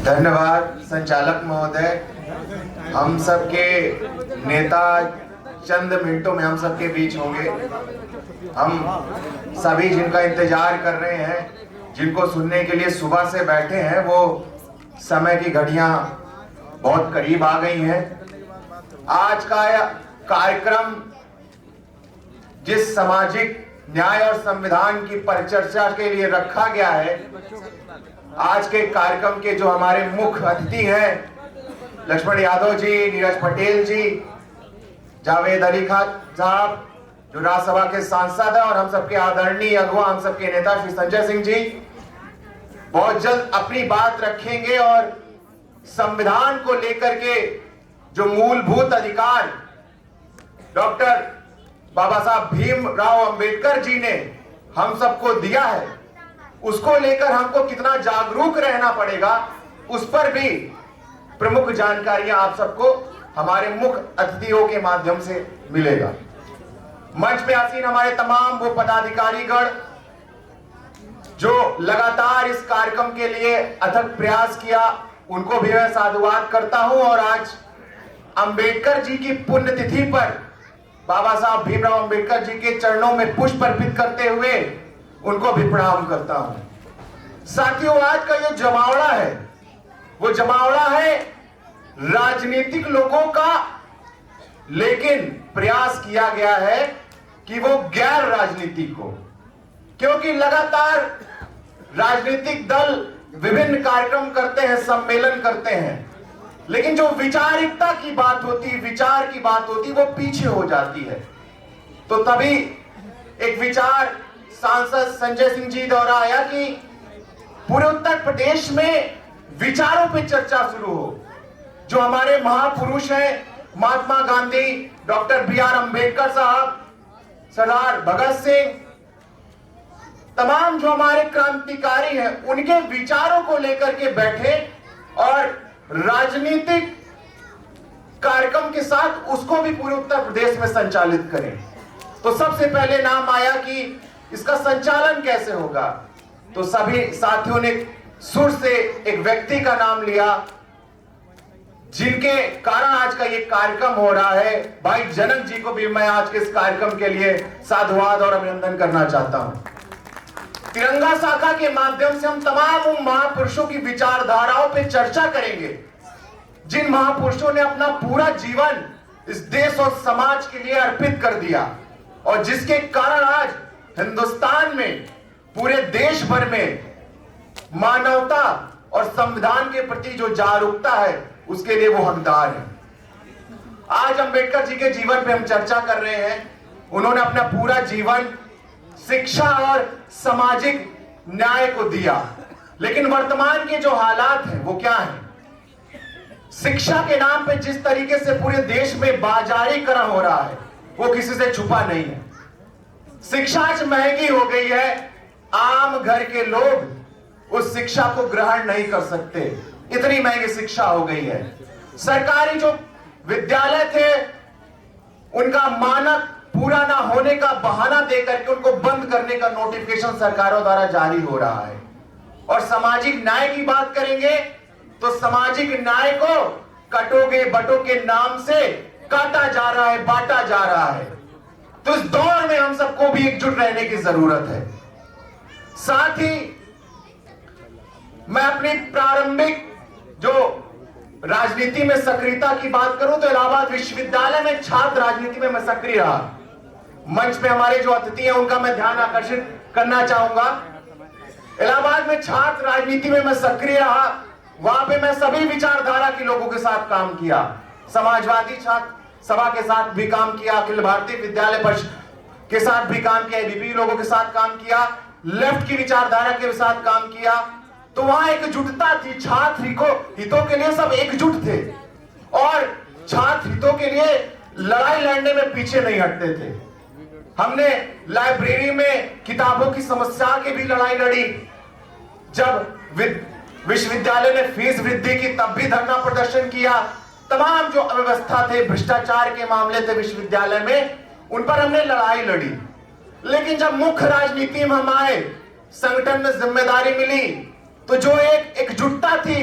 धन्यवाद संचालक महोदय। हम सबके नेता चंद मिनटों में हम सबके बीच होंगे। हम सभी जिनका इंतजार कर रहे हैं, जिनको सुनने के लिए सुबह से बैठे हैं, वो समय की घड़ियां बहुत करीब आ गई हैं। आज का कार्यक्रम जिस सामाजिक न्याय और संविधान की परिचर्चा के लिए रखा गया है, आज के कार्यक्रम के जो हमारे मुख्य अतिथि हैं, लक्ष्मण यादव जी, नीरज पटेल जी, जावेद अली खान साहब जो राज्यसभा के सांसद हैं, और हम सबके आदरणीय अगुवा, हम सबके नेता श्री संजय सिंह जी बहुत जल्द अपनी बात रखेंगे और संविधान को लेकर के जो मूलभूत अधिकार डॉक्टर बाबा साहब भीमराव अंबेडकर जी ने हम सबको दिया है, उसको लेकर हमको कितना जागरूक रहना पड़ेगा, उस पर भी प्रमुख जानकारियां आप सबको हमारे मुख्य अतिथियों के माध्यम से मिलेगा। मंच पे आसीन हमारे तमाम वो पदाधिकारीगण जो लगातार इस कार्यक्रम के लिए अथक प्रयास किया, उनको भी मैं साधुवाद करता हूं। और आज अंबेडकर जी की पुण्यतिथि पर बाबा साहब भीमराव अंबेडकर जी के चरणों में पुष्प अर्पित करते हुए उनको भी प्रणाम करता हूं। साथियों, आज का जो जमावड़ा है, वो जमावड़ा है राजनीतिक लोगों का, लेकिन प्रयास किया गया है कि वो गैर राजनीतिक हो, क्योंकि लगातार राजनीतिक दल विभिन्न कार्यक्रम करते हैं, सम्मेलन करते हैं, लेकिन जो विचारिकता की बात होती है, विचार की बात होती है, वो पीछे हो जाती है। तो तभी एक विचार सांसद संजय सिंह जी द्वारा आया कि पूरे उत्तर प्रदेश में विचारों पे चर्चा शुरू हो। जो हमारे महापुरुष हैं, महात्मा गांधी, डॉक्टर बी.आर. अंबेडकर साहब, सरदार भगत सिंह, तमाम जो हमारे क्रांतिकारी हैं, उनके विचारों को लेकर के बैठे और राजनीतिक कार्यक्रम के साथ उसको भी पूरे उत्तर प्रदेश में संचालित करें। तो सबसे पहले नाम आया कि इसका संचालन कैसे होगा। तो सभी साथियों ने सुर से एक व्यक्ति का नाम लिया, जिनके कारण आज का ये कार्यक्रम हो रहा है। भाई जनक जी को भी मैं आज के इस कार्यक्रम के लिए साधुवाद और अभिनंदन करना चाहता हूं। तिरंगा शाखा के माध्यम से हम तमाम उन महापुरुषों की विचारधाराओं पे चर्चा करेंगे, जिन महापुरुषों ने अपना पूरा जीवन इस देश और समाज के लिए अर्पित कर दिया, और जिसके कारण आज हिंदुस्तान में, पूरे देश भर में मानवता और संविधान के प्रति जो जागरूकता है, उसके लिए वो हकदार है। आज अंबेडकर जी के जीवन पे हम चर्चा कर रहे हैं। उन्होंने अपना पूरा जीवन शिक्षा और सामाजिक न्याय को दिया, लेकिन वर्तमान के जो हालात हैं वो क्या है? शिक्षा के नाम पे जिस तरीके से पूरे देश में बाजारीकरण हो रहा है, वो किसी से छुपा नहीं है। शिक्षा आज महंगी हो गई है, आम घर के लोग उस शिक्षा को ग्रहण नहीं कर सकते, इतनी महंगी शिक्षा हो गई है। सरकारी जो विद्यालय थे, उनका मानक पूरा ना होने का बहाना देकर के उनको बंद करने का नोटिफिकेशन सरकारों द्वारा जारी हो रहा है। और सामाजिक न्याय की बात करेंगे तो सामाजिक न्याय को कटोगे बटो के नाम से काटा जा रहा है, बांटा जा रहा है। तो इस दौर में हम सबको भी एकजुट रहने की जरूरत है। साथ ही मैं अपनी प्रारंभिक जो राजनीति में सक्रियता की बात करूं तो इलाहाबाद विश्वविद्यालय में छात्र राजनीति में मैं सक्रिय रहा। मंच पे हमारे जो अतिथि हैं उनका मैं ध्यान आकर्षित करना चाहूंगा। इलाहाबाद में छात्र राजनीति में मैं सक्रिय रहा। वहां पे मैं सभी विचारधारा के लोगों के साथ काम किया। समाजवादी छात्र सभा के साथ भी काम किया, अखिल भारतीय विद्यालय परिषद के साथ भी काम किया, एबीपी लोगों के साथ काम किया, लेफ्ट की विचारधारा के साथ काम किया। तो वहां एकजुटता थी, छात्र हितों के लिए सब एकजुट थे, और छात्र हितों के लिए लड़ाई लड़ने में पीछे नहीं हटते थे। हमने लाइब्रेरी में किताबों की समस्या की भी लड़ाई लड़ी। जब विश्वविद्यालय ने फीस वृद्धि की, तब भी धरना प्रदर्शन किया। तमाम जो अव्यवस्था थे, भ्रष्टाचार के मामले थे विश्वविद्यालय में, उन पर हमने लड़ाई लड़ी। लेकिन जब मुख्य राजनीति में हम आए, संगठन में जिम्मेदारी मिली, तो जो एक एकजुटता थी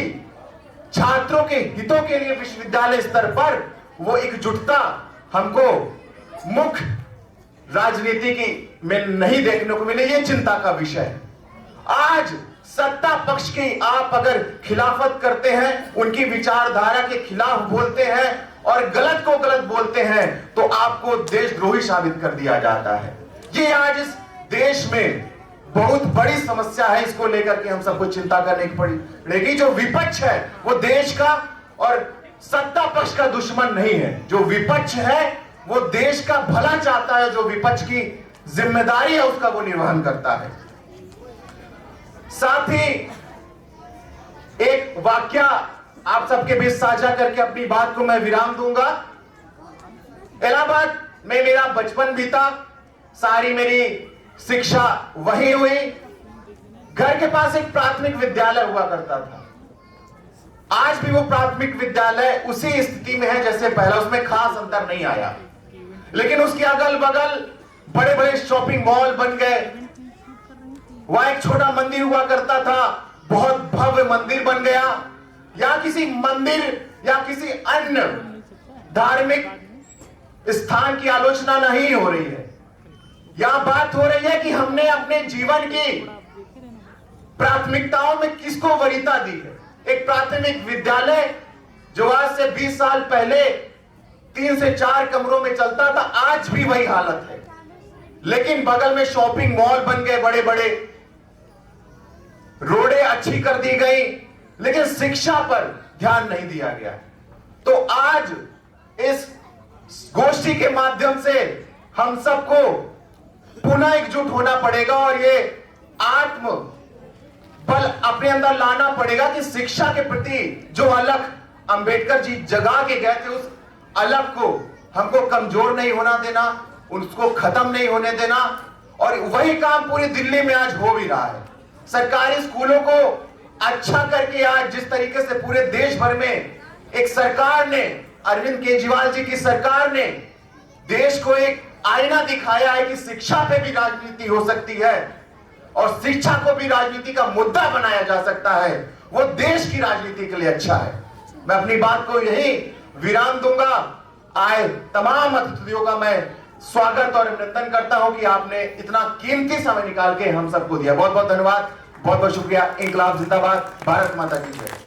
के हितों के लिए विश्वविद्यालय स्तर पर वो एकजुटता हमको मुख्य राजनीति की में नहीं देखने को मिले, ये चिंता का विषय है। आज सत्ता पक्ष की आप अगर खिलाफत करते हैं, उनकी विचारधारा के खिलाफ बोलते हैं और गलत को गलत बोलते हैं, तो आपको देशद्रोही साबित कर दिया जाता है। ये आज इस देश में बहुत बड़ी समस्या है, इसको लेकर के हम सबको चिंता करने की पड़ेगी। जो विपक्ष है वो देश का और सत्ता पक्ष का दुश्मन नहीं है। जो विपक्ष है वो देश का भला चाहता है, जो विपक्ष की जिम्मेदारी है उसका वो निर्वहन करता है। साथ ही एक वाक्य आप सबके बीच साझा करके अपनी बात को मैं विराम दूंगा। इलाहाबाद में मेरा बचपन बीता, सारी मेरी शिक्षा वहीं हुई। घर के पास एक प्राथमिक विद्यालय हुआ करता था। आज भी वो प्राथमिक विद्यालय उसी स्थिति में है जैसे पहला, उसमें खास अंतर नहीं आया। लेकिन उसके अगल बगल बड़े बड़े शॉपिंग मॉल बन गए। वहां एक छोटा मंदिर हुआ करता था, बहुत भव्य मंदिर बन गया। या किसी मंदिर या किसी अन्य धार्मिक स्थान की आलोचना नहीं हो रही है। यहां बात हो रही है कि हमने अपने जीवन की प्राथमिकताओं में किसको वरीयता दी है। एक प्राथमिक विद्यालय जो आज से 20 साल पहले 3 से 4 कमरों में चलता था, आज भी वही हालत है। लेकिन बगल में शॉपिंग मॉल बन गए, बड़े बड़े रोडें अच्छी कर दी गई, लेकिन शिक्षा पर ध्यान नहीं दिया गया। तो आज इस गोष्ठी के माध्यम से हम सबको पुनः एकजुट होना पड़ेगा और ये आत्म बल अपने अंदर लाना पड़ेगा कि शिक्षा के प्रति जो अलग अंबेडकर जी जगा के गए थे, उस अलग को हमको कमजोर नहीं होना देना, उसको खत्म नहीं होने देना। और वही काम पूरी दिल्ली में आज हो भी रहा है। सरकारी स्कूलों को अच्छा करके आज जिस तरीके से पूरे देश भर में एक सरकार ने, अरविंद केजरीवाल जी की सरकार ने देश को एक आईना दिखाया है कि शिक्षा पे भी राजनीति हो सकती है और शिक्षा को भी राजनीति का मुद्दा बनाया जा सकता है, वो देश की राजनीति के लिए अच्छा है। मैं अपनी बात को यही विराम दूंगा। आए तमाम अतिथियों का मैं स्वागत और अभिनंदन करता हूं कि आपने इतना कीमती समय निकाल के हम सबको दिया। बहुत बहुत धन्यवाद, बहुत बहुत शुक्रिया। इंकलाब जिंदाबाद, भारत माता की जय।